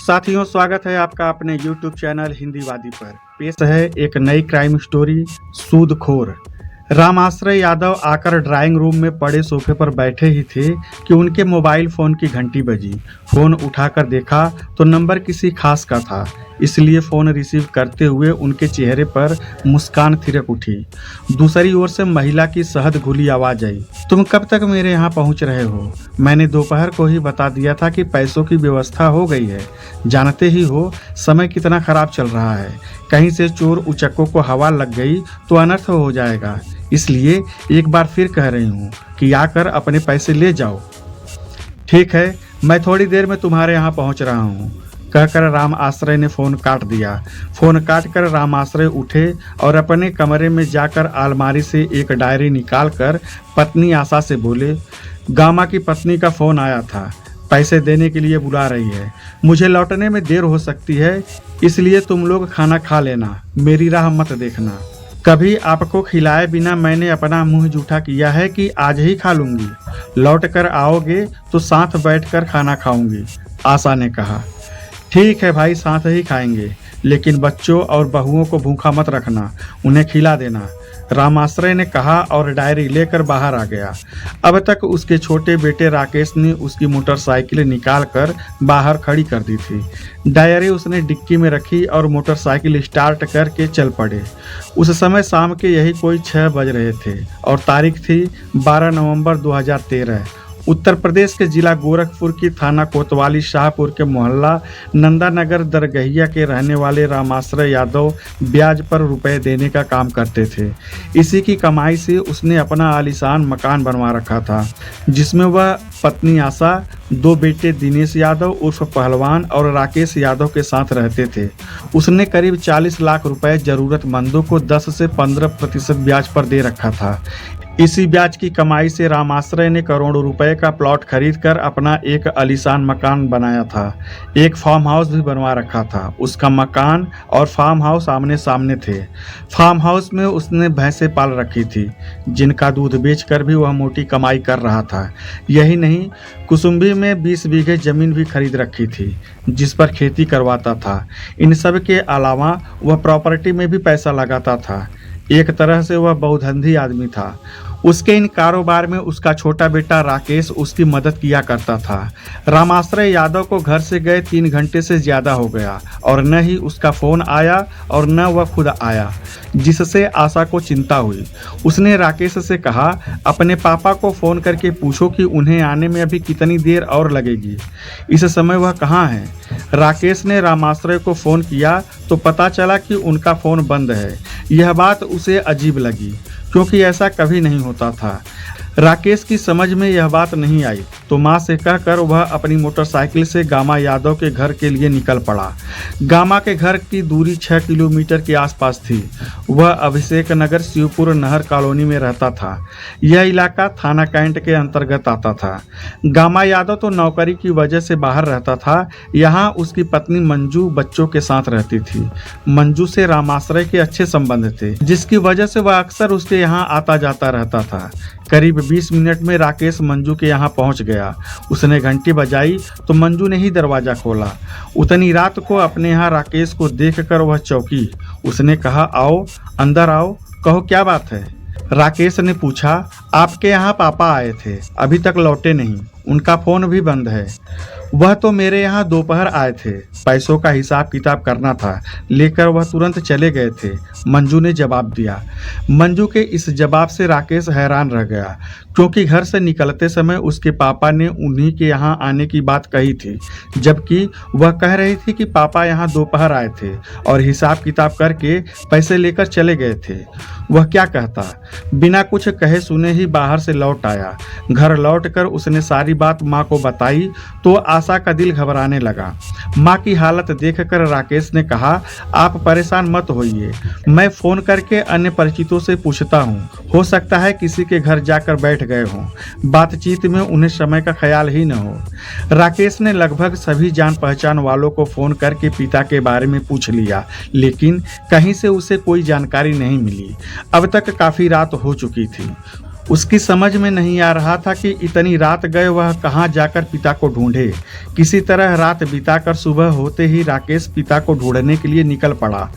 साथियों, स्वागत है आपका अपने YouTube चैनल हिंदीवादी पर। पेश है एक नई क्राइम स्टोरी, सूदखोर। राम आश्रय यादव आकर ड्राइंग रूम में पड़े सोफे पर बैठे ही थे कि उनके मोबाइल फ़ोन की घंटी बजी। फ़ोन उठाकर देखा तो नंबर किसी खास का था, इसलिए फ़ोन रिसीव करते हुए उनके चेहरे पर मुस्कान थिरक उठी। दूसरी ओर से महिला की शहद घुली आवाज़ आई, तुम कब तक मेरे यहाँ पहुँच रहे हो? मैंने दोपहर को ही बता दिया था कि पैसों की व्यवस्था हो गई है। जानते ही हो समय कितना खराब चल रहा है। कहीं से चोर उचक्कों को हवा लग गई तो अनर्थ हो जाएगा। इसलिए एक बार फिर कह रही हूँ कि आकर अपने पैसे ले जाओ। ठीक है, मैं थोड़ी देर में तुम्हारे यहाँ पहुँच रहा हूँ, कहकर राम आश्रय ने फ़ोन काट दिया। फ़ोन काटकर राम आश्रय उठे और अपने कमरे में जाकर अलमारी से एक डायरी निकालकर पत्नी आशा से बोले, गामा की पत्नी का फ़ोन आया था, पैसे देने के लिए बुला रही है। मुझे लौटने में देर हो सकती है, इसलिए तुम लोग खाना खा लेना, मेरी राह मत देखना। कभी आपको खिलाए बिना मैंने अपना मुंह जूठा किया है कि आज ही खा लूँगी। लौट कर आओगे तो साथ बैठकर खाना खाऊंगी, आशा ने कहा। ठीक है भाई, साथ ही खाएंगे, लेकिन बच्चों और बहुओं को भूखा मत रखना, उन्हें खिला देना, रामाश्रय ने कहा और डायरी लेकर बाहर आ गया। अब तक उसके छोटे बेटे राकेश ने उसकी मोटरसाइकिल निकालकर बाहर खड़ी कर दी थी। डायरी उसने डिक्की में रखी और मोटरसाइकिल स्टार्ट करके चल पड़े। उस समय शाम के यही कोई 6 बज रहे थे और तारीख थी 12 नवंबर 2013। उत्तर प्रदेश के जिला गोरखपुर की थाना कोतवाली शाहपुर के मोहल्ला नंदानगर दरगहिया के रहने वाले रामाश्रय यादव ब्याज पर रुपए देने का काम करते थे। इसी की कमाई से उसने अपना आलीशान मकान बनवा रखा था, जिसमें वह पत्नी आशा, 2 बेटे दिनेश यादव उर्फ पहलवान और राकेश यादव के साथ रहते थे। उसने करीब 40 लाख रुपए जरूरतमंदों को 10 से 15% ब्याज पर दे रखा था। इसी ब्याज की कमाई से रामाश्रय ने करोड़ों रुपए का प्लॉट खरीदकर अपना एक आलीशान मकान बनाया था। एक फार्म हाउस भी बनवा रखा था। उसका मकान और फार्म हाउस आमने सामने थे। फार्म हाउस में उसने भैंसें पाल रखी थी, जिनका दूध बेचकर भी वह मोटी कमाई कर रहा था। यही नहीं, कुसुम्भी में 20 बीघे जमीन भी खरीद रखी थी, जिस पर खेती करवाता था। इन सब के अलावा वह प्रॉपर्टी में भी पैसा लगाता था। एक तरह से वह बहुधंधी आदमी था। उसके इन कारोबार में उसका छोटा बेटा राकेश उसकी मदद किया करता था। रामाश्रय यादव को घर से गए 3 घंटे से ज़्यादा हो गया और न ही उसका फ़ोन आया और न वह खुद आया, जिससे आशा को चिंता हुई। उसने राकेश से कहा, अपने पापा को फ़ोन करके पूछो कि उन्हें आने में अभी कितनी देर और लगेगी, इस समय वह कहाँ है। राकेश ने रामाश्रय को फ़ोन किया तो पता चला कि उनका फ़ोन बंद है। यह बात उसे अजीब लगी, क्योंकि ऐसा कभी नहीं होता था। राकेश की समझ में यह बात नहीं आई तो मां से कहकर वह अपनी मोटरसाइकिल से गामा यादव के घर के लिए निकल पड़ा। गामा के घर की दूरी 6 किलोमीटर के आसपास थी। वह अभिषेक नगर शिवपुर नहर कॉलोनी में रहता था। यह इलाका थाना कैंट के अंतर्गत आता था। गामा यादव तो नौकरी की वजह से बाहर रहता था। यहाँ उसकी पत्नी मंजू बच्चों के साथ रहती थी। मंजू से रामाश्रय के अच्छे संबंध थे, जिसकी वजह से वह अक्सर उसके यहाँ आता जाता रहता था। करीब 20 मिनट में राकेश मंजू के यहाँ पहुँच गया। उसने घंटी बजाई तो मंजू ने ही दरवाज़ा खोला। उतनी रात को अपने यहाँ राकेश को देखकर वह चौंकी। उसने कहा, आओ अंदर आओ, कहो क्या बात है। राकेश ने पूछा, आपके यहाँ पापा आए थे, अभी तक लौटे नहीं, उनका फ़ोन भी बंद है। वह तो मेरे यहाँ दोपहर आए थे, पैसों का हिसाब किताब करना था, लेकर वह तुरंत चले गए थे, मंजू ने जवाब दिया। मंजू के इस जवाब से राकेश हैरान रह गया, क्योंकि घर से निकलते समय उसके पापा ने उन्हीं के यहाँ आने की बात कही थी, जबकि वह कह रही थी कि पापा यहाँ दोपहर आए थे और हिसाब किताब करके पैसे लेकर चले गए थे। वह क्या कहता, बिना कुछ कहे सुने ही बाहर से लौट आया। घर लौटकर उसने सारी बात माँ को बताई तो आशा का दिल घबराने लगा। माँ की हालत देखकर राकेश ने कहा, आप परेशान मत होइए, मैं फ़ोन करके अन्य परिचितों से पूछता हूँ, हो सकता है किसी के घर जाकर बैठ गए हों, बातचीत में उन्हें समय का ख्याल ही न हो। राकेश ने लगभग सभी जान पहचान वालों को फ़ोन करके पिता के बारे में पूछ लिया, लेकिन कहीं से उसे कोई जानकारी नहीं मिली। अब तक काफ़ी रात हो चुकी थी। उसकी समझ में नहीं आ रहा था कि इतनी रात गए वह कहाँ जाकर पिता को ढूंढे। किसी तरह रात बिताकर सुबह होते ही राकेश पिता को ढूंढने के लिए निकल पड़ा।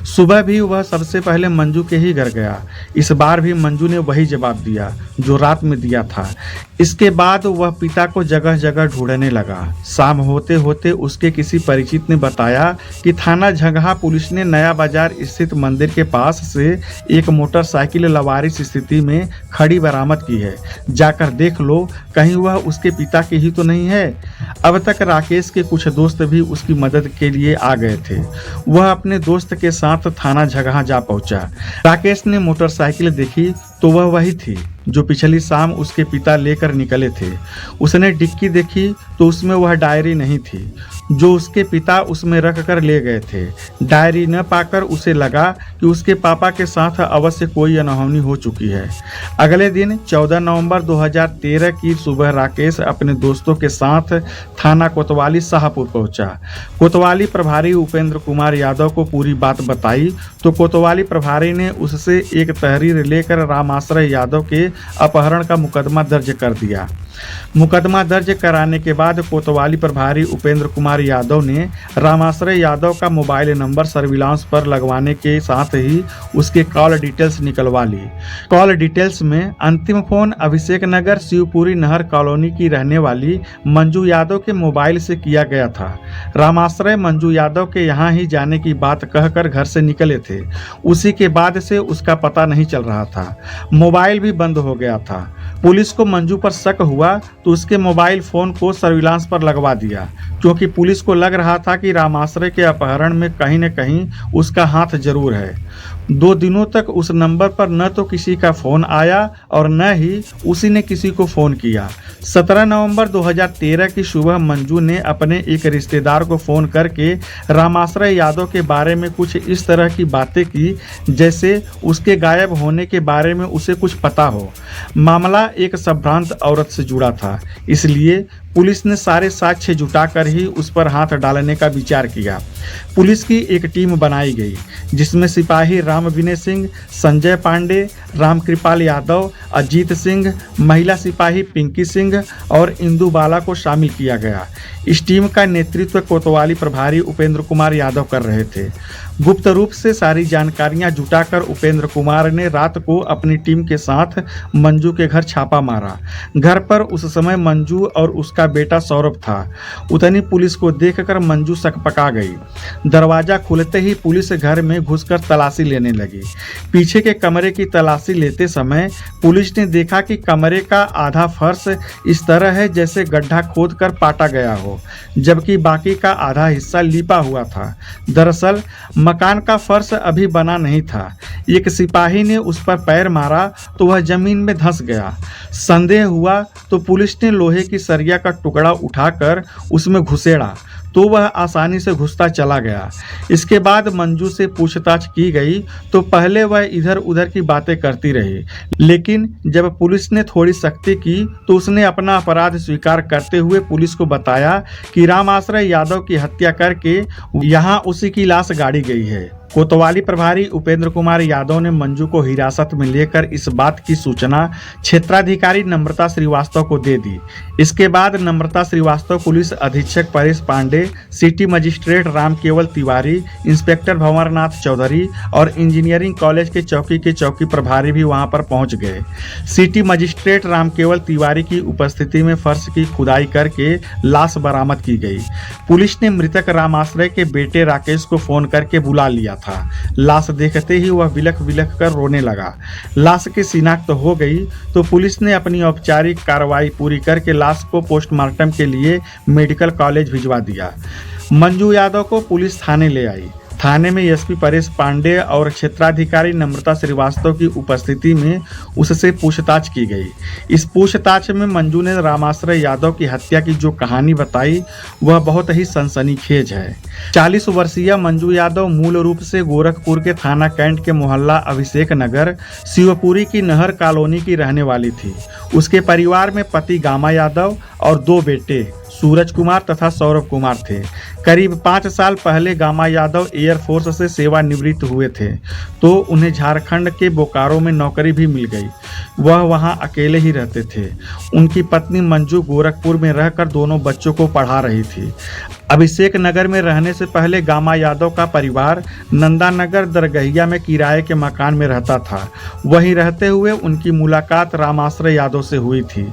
सुबह भी वह सबसे पहले मंजू के ही घर गया। इस बार भी मंजू ने वही जवाब दिया जो रात में दिया था। इसके बाद वह पिता को जगह जगह ढूंढने लगा। शाम होते होते उसके किसी परिचित ने बताया कि थाना झंगहा पुलिस ने नया बाजार स्थित मंदिर के पास से एक मोटरसाइकिल लवारिस स्थिति में खड़ी बरामद की है। जाकर देख लो, कहीं वह उसके पिता की ही तो नहीं है। अब तक राकेश के कुछ दोस्त भी उसकी मदद के लिए आ गए थे। वह अपने दोस्त के साथ थाना झंगहा जा पहुंचा। राकेश ने मोटरसाइकिल देखी तो वह वही थी जो पिछली शाम उसके पिता लेकर निकले थे। उसने डिक्की देखी तो उसमें वह डायरी नहीं थी जो उसके पिता उसमें रख कर ले गए थे। डायरी न पाकर उसे लगा कि उसके पापा के साथ अवश्य कोई अनहोनी हो चुकी है। अगले दिन 14 नवंबर 2013 की सुबह राकेश अपने दोस्तों के साथ थाना कोतवाली शाहपुर पहुंचा। कोतवाली प्रभारी उपेंद्र कुमार यादव को पूरी बात बताई तो कोतवाली प्रभारी ने उससे एक तहरीर लेकर रामाश्रय यादव के अपहरण का मुकदमा दर्ज कर दिया। मुकदमा दर्ज कराने के बाद कोतवाली प्रभारी उपेंद्र कुमार यादव ने रामाश्रय यादव का मोबाइल नंबर सर्विलांस पर लगवाने के साथ ही उसके कॉल डिटेल्स निकलवा ली। कॉल डिटेल्स में अंतिम फोन अभिषेक नगर शिवपुरी नहर कॉलोनी की रहने वाली मंजू यादव के मोबाइल से किया गया था। रामाश्रय मंजू यादव के यहाँ ही जाने की बात कहकर घर से निकले थे। उसी के बाद से उसका पता नहीं चल रहा था। मोबाइल भी बंद हो गया था। पुलिस को मंजू पर शक हुआ तो उसके मोबाइल फोन को सर्विलांस पर लगवा दिया, क्योंकि पुलिस को लग रहा था कि रामाश्रय के अपहरण में कहीं न कहीं उसका हाथ जरूर है। 2 दिनों तक उस नंबर पर न तो किसी का फोन आया और न ही उसी ने किसी को फोन किया। 17 नवंबर 2013 की सुबह मंजू ने अपने एक रिश्तेदार को फोन करके रामाश्रय यादव के बारे में कुछ इस तरह की बातें की जैसे उसके गायब होने के बारे में उसे कुछ पता हो। मामला एक संभ्रांत औरत से जुड़ा था, इसलिए पुलिस ने सारे साक्ष्य जुटाकर ही उस पर हाथ डालने का विचार किया। पुलिस की एक टीम बनाई गई जिसमें सिपाही राम विनय सिंह, संजय पांडे, रामकृपाल यादव, अजीत सिंह, महिला सिपाही पिंकी सिंह और इंदु बाला को शामिल किया गया। इस टीम का नेतृत्व कोतवाली प्रभारी उपेंद्र कुमार यादव कर रहे थे। गुप्त रूप से सारी जानकारियां जुटाकर उपेंद्र कुमार ने रात को अपनी टीम के साथ मंजू के घर छापा मारा। घर पर उस समय मंजू और उसका बेटा सौरभ था। उतनी पुलिस को देखकर मंजू सकपका गई। दरवाजा खुलते ही पुलिस घर में घुसकर तलाशी लेने लगी। पीछे के कमरे की तलाशी लेते समय पुलिस ने देखा कि कमरे का आधा फर्श इस तरह है जैसे गड्ढा खोदकर पाटा गया हो, जबकि बाकी का आधा हिस्सा लिपा हुआ था। दरअसल मकान का फर्श अभी बना नहीं था। एक सिपाही ने उस पर पैर मारा तो वह जमीन में धंस गया। संदेह हुआ तो पुलिस ने लोहे की सरिया का टुकड़ा उठाकर उसमें घुसेड़ा तो वह आसानी से घुसता चला गया। इसके बाद मंजू से पूछताछ की गई तो पहले वह इधर उधर की बातें करती रही, लेकिन जब पुलिस ने थोड़ी सख्ती की तो उसने अपना अपराध स्वीकार करते हुए पुलिस को बताया कि रामाश्रय यादव की हत्या करके यहाँ उसी की लाश गाड़ी गई है। कोतवाली प्रभारी उपेंद्र कुमार यादव ने मंजू को हिरासत में लेकर इस बात की सूचना क्षेत्राधिकारी नम्रता श्रीवास्तव को दे दी। इसके बाद नम्रता श्रीवास्तव पुलिस अधीक्षक परेश पांडे, सिटी मजिस्ट्रेट राम केवल तिवारी, इंस्पेक्टर भंवरनाथ चौधरी और इंजीनियरिंग कॉलेज के चौकी प्रभारी भी वहां पर पहुंच गए। सिटी मजिस्ट्रेट राम केवल तिवारी की उपस्थिति में फर्श की खुदाई करके लाश बरामद की गई। पुलिस ने मृतक रामाश्रय के बेटे राकेश को फोन करके बुला लिया था। लाश देखते ही वह बिलख बिलख कर रोने लगा। लाश की शिनाख्त हो गई तो पुलिस ने अपनी औपचारिक कार्रवाई पूरी करके लाश को पोस्टमार्टम के लिए मेडिकल कॉलेज भिजवा दिया। मंजू यादव को पुलिस थाने ले आई। थाने में एसपी परेश पांडे और क्षेत्राधिकारी नम्रता श्रीवास्तव की उपस्थिति में उससे पूछताछ की गई। इस पूछताछ में मंजू ने रामाश्रय यादव की हत्या की जो कहानी बताई वह बहुत ही सनसनीखेज है। 40 वर्षीय मंजू यादव मूल रूप से गोरखपुर के थाना कैंट के मोहल्ला अभिषेक नगर शिवपुरी की नहर कॉलोनी की रहने वाली थी। उसके परिवार में पति गामा यादव और 2 बेटे सूरज कुमार तथा सौरभ कुमार थे। करीब 5 साल पहले गामा यादव एयरफोर्स से सेवानिवृत्त हुए थे तो उन्हें झारखंड के बोकारो में नौकरी भी मिल गई। वह वहां अकेले ही रहते थे। उनकी पत्नी मंजू गोरखपुर में रहकर दोनों बच्चों को पढ़ा रही थी। अभिषेक नगर में रहने से पहले गामा यादव का परिवार नंदानगर दरगहिया में किराए के मकान में रहता था। वहीं रहते हुए उनकी मुलाकात रामाश्रय यादव से हुई थी।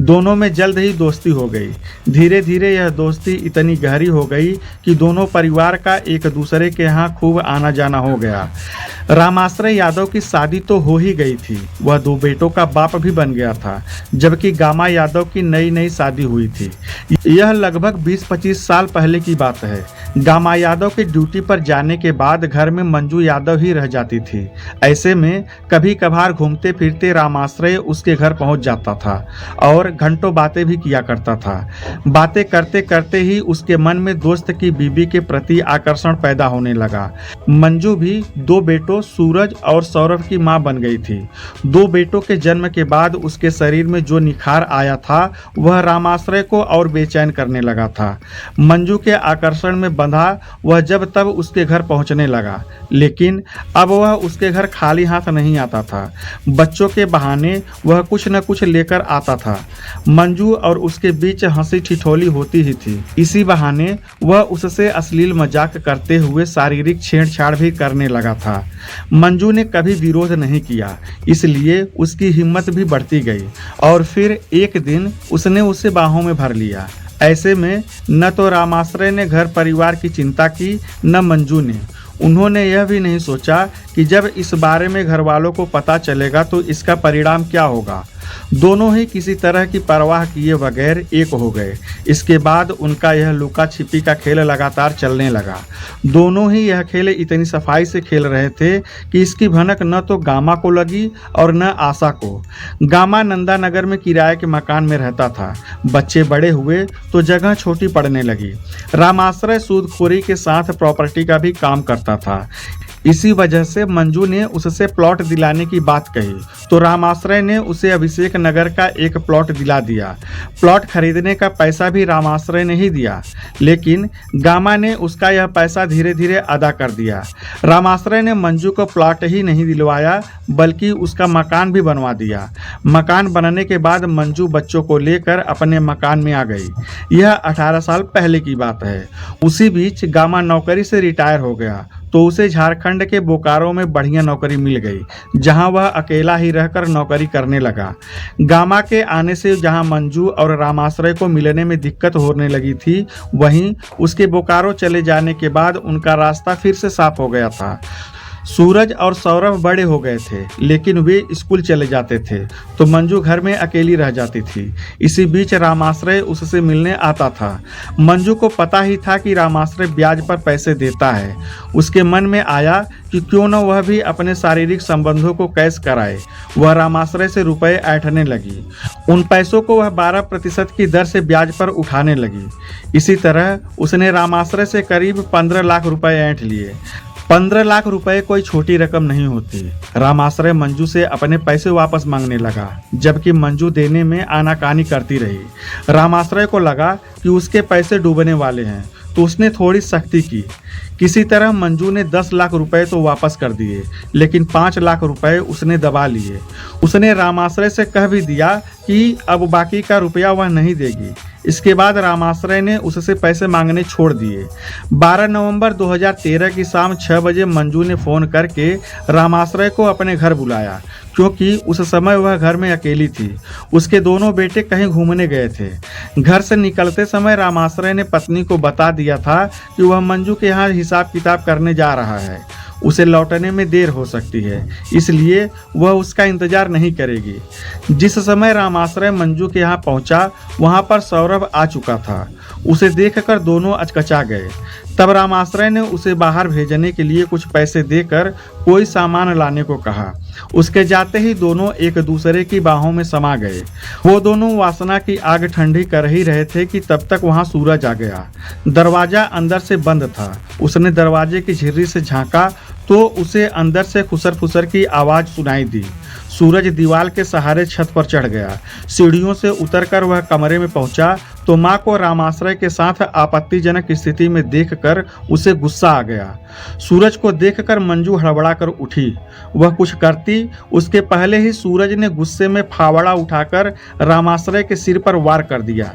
दोनों में जल्द ही दोस्ती हो गई। धीरे धीरे यह दोस्ती इतनी गहरी हो गई कि दोनों परिवार का एक दूसरे के यहाँ खूब आना जाना हो गया। रामाश्रय यादव की शादी तो हो ही गई थी, वह 2 बेटों का बाप भी बन गया था, जबकि गामा यादव की नई नई शादी हुई थी। यह लगभग 20-25 साल पहले की बात है। गामा यादव के ड्यूटी पर जाने के बाद घर में मंजू यादव ही रह जाती थी। ऐसे में कभी कभार घूमते फिरते रामाश्रय उसके घर पहुंच जाता था और घंटों बातें भी किया करता था। बातें करते करते ही उसके मन में दोस्त की बीबी के प्रति आकर्षण पैदा होने लगा। मंजू भी 2 बेटों सूरज और सौरभ की मां बन गई थी। 2 बेटों के जन्म के बाद उसके शरीर में जो निखार आया था वह रामाश्रय को और बेचैन करने लगा था। मंजू के आकर्षण में बंधा वह जब तब उसके घर पहुंचने लगा, लेकिन अब वह उसके घर खाली हाथ नहीं आता था। बच्चों के बहाने वह कुछ न कुछ लेकर आता था। मंजू और उसके बीच हंसी ठिठोली होती ही थी। इसी बहाने वह उससे अश्लील मजाक करते हुए शारीरिक छेड़छाड़ भी करने लगा था। मंजू ने कभी विरोध नहीं किया, इसलिए उसकी हिम्मत भी बढ़ती गई और फिर एक दिन उसने उसे बाहों में भर लिया। ऐसे में न तो रामाश्रय ने घर परिवार की चिंता की, न मंजू ने। उन्होंने यह भी नहीं सोचा कि जब इस बारे में घर वालों को पता चलेगा तो इसका परिणाम क्या होगा। दोनों ही किसी तरह की परवाह किए बगैर एक हो गए। इसके बाद उनका यह लुका छिपी का खेल लगातार चलने लगा। दोनों ही यह खेल इतनी सफाई से खेल रहे थे कि इसकी भनक न तो गामा को लगी और न आशा को। गामा नंदानगर में किराए के मकान में रहता था। बच्चे बड़े हुए तो जगह छोटी पड़ने लगी। रामाश्रय सूदखोरी के साथ प्रॉपर्टी का भी काम करता था। इसी वजह से मंजू ने उससे प्लॉट दिलाने की बात कही तो रामाश्रय ने उसे अभिषेक नगर का एक प्लॉट दिला दिया। प्लॉट खरीदने का पैसा भी रामाश्रय ने ही दिया, लेकिन गामा ने उसका यह पैसा धीरे धीरे अदा कर दिया। रामाश्रय ने मंजू को प्लॉट ही नहीं दिलवाया बल्कि उसका मकान भी बनवा दिया। मकान बनने के बाद मंजू बच्चों को लेकर अपने मकान में आ गई। यह 18 साल पहले की बात है। उसी बीच गामा नौकरी से रिटायर हो गया तो उसे झारखंड के बोकारो में बढ़िया नौकरी मिल गई, जहां वह अकेला ही रहकर नौकरी करने लगा। गामा के आने से जहां मंजू और रामाश्रय को मिलने में दिक्कत होने लगी थी, वहीं उसके बोकारो चले जाने के बाद उनका रास्ता फिर से साफ हो गया था। सूरज और सौरभ बड़े हो गए थे, लेकिन वे स्कूल चले जाते थे तो मंजू घर में अकेली रह जाती थी। इसी बीच रामाश्रय उससे मिलने आता था। मंजू को पता ही था कि रामाश्रय ब्याज पर पैसे देता है। उसके मन में आया कि क्यों न वह भी अपने शारीरिक संबंधों को कैश कराए। वह रामाश्रय से रुपए ऐंठने लगी। उन पैसों को वह 12% की दर से ब्याज पर उठाने लगी। इसी तरह उसने रामाश्रय से करीब 15 लाख रुपए ऐंठ लिए। 15 लाख रुपए कोई छोटी रकम नहीं होती। रामाश्रय मंजू से अपने पैसे वापस मांगने लगा, जबकि मंजू देने में आनाकानी करती रही। रामाश्रय को लगा कि उसके पैसे डूबने वाले हैं तो उसने थोड़ी सख्ती की। किसी तरह मंजू ने 10 लाख रुपए तो वापस कर दिए, लेकिन 5 लाख रुपए उसने दबा लिए। उसने रामाश्रय से कह भी दिया कि अब बाकी का रुपया वह नहीं देगी। इसके बाद रामाश्रय ने उससे पैसे मांगने छोड़ दिए। 12 नवंबर 2013 की शाम 6 बजे मंजू ने फ़ोन करके रामाश्रय को अपने घर बुलाया, क्योंकि उस समय वह घर में अकेली थी। उसके दोनों बेटे कहीं घूमने गए थे। घर से निकलते समय रामाश्रय ने पत्नी को बता दिया था कि वह मंजू के यहाँ हिसाब किताब करने जा रहा है। उसे लौटने में देर हो सकती है, इसलिए वह उसका इंतजार नहीं करेगी। जिस समय रामाश्रय मंजू के यहाँ पहुंचा, वहां पर सौरभ आ चुका था। उसे देखकर दोनों अचकचा गए। तब रामाश्रय ने उसे बाहर भेजने के लिए कुछ पैसे देकर कोई सामान लाने को कहा। उसके जाते ही दोनों एक दूसरे की बाहों में समा गए। वो दोनों वासना की आग ठंडी कर ही रहे थे कि तब तक वहां सूरज आ गया। दरवाजा अंदर से बंद था। उसने दरवाजे की झिर्री से झांका तो उसे अंदर से खुसर फुसर की आवाज़ सुनाई दी। सूरज दीवार के सहारे छत पर चढ़ गया। सीढ़ियों से उतरकर वह कमरे में पहुंचा तो माँ को रामाश्रय के साथ आपत्तिजनक स्थिति में देखकर उसे गुस्सा आ गया। सूरज को देखकर मंजू हड़बड़ाकर उठी। वह कुछ करती उसके पहले ही सूरज ने गुस्से में फावड़ा उठाकर रामाश्रय के सिर पर वार कर दिया।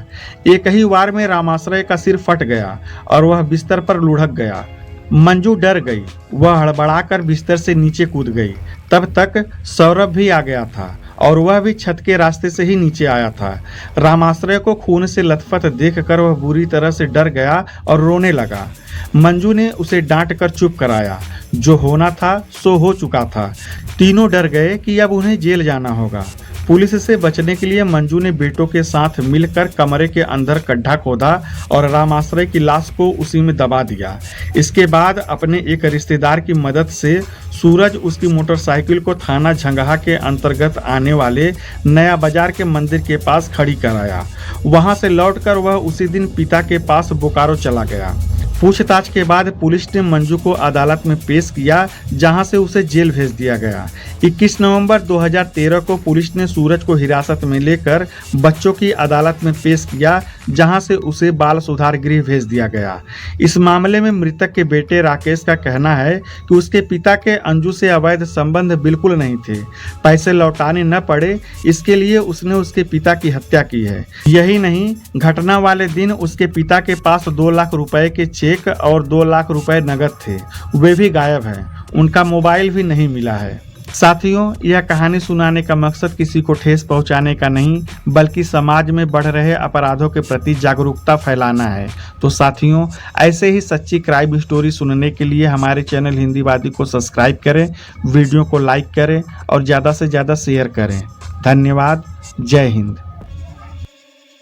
एक ही वार में रामाश्रय का सिर फट गया और वह बिस्तर पर लुढ़क गया। मंजू डर गई। वह हड़बड़ाकर बिस्तर से नीचे कूद गई। तब तक सौरभ भी आ गया था और वह भी छत के रास्ते से ही नीचे आया था। रामाश्रय को खून से लथपथ देखकर वह बुरी तरह से डर गया और रोने लगा। मंजू ने उसे डांट कर चुप कराया। जो होना था सो हो चुका था। तीनों डर गए कि अब उन्हें जेल जाना होगा। पुलिस से बचने के लिए मंजू ने बेटों के साथ मिलकर कमरे के अंदर गड्ढा खोदा और रामाश्रय की लाश को उसी में दबा दिया। इसके बाद अपने एक रिश्तेदार की मदद से सूरज उसकी मोटरसाइकिल को थाना झंगहा के अंतर्गत आने वाले नया बाजार के मंदिर के पास खड़ी कराया। वहां से लौटकर वह उसी दिन पिता के पास बोकारो चला गया। पूछताछ के बाद पुलिस ने मंजू को अदालत में पेश किया, जहां से उसे जेल भेज दिया गया। 21 नवंबर 2013 को पुलिस ने सूरज को हिरासत में लेकर बच्चों की अदालत में पेश किया, जहां से उसे बाल सुधार गृह भेज दिया गया। इस मामले में मृतक के बेटे राकेश का कहना है कि उसके पिता के अंजू से अवैध संबंध बिल्कुल नहीं थे। पैसे लौटाने न पड़े इसके लिए उसने उसके पिता की हत्या की है। यही नहीं, घटना वाले दिन उसके पिता के पास 2 लाख रुपए के चेक और 2 लाख रुपए नगद थे, वे भी गायब हैं। उनका मोबाइल भी नहीं मिला है। साथियों, यह कहानी सुनाने का मकसद किसी को ठेस पहुंचाने का नहीं, बल्कि समाज में बढ़ रहे अपराधों के प्रति जागरूकता फैलाना है। तो साथियों, ऐसे ही सच्ची क्राइम स्टोरी सुनने के लिए हमारे चैनल हिंदीवादी को सब्सक्राइब करें, वीडियो को लाइक करें और ज़्यादा से ज़्यादा शेयर करें। धन्यवाद। जय हिंद।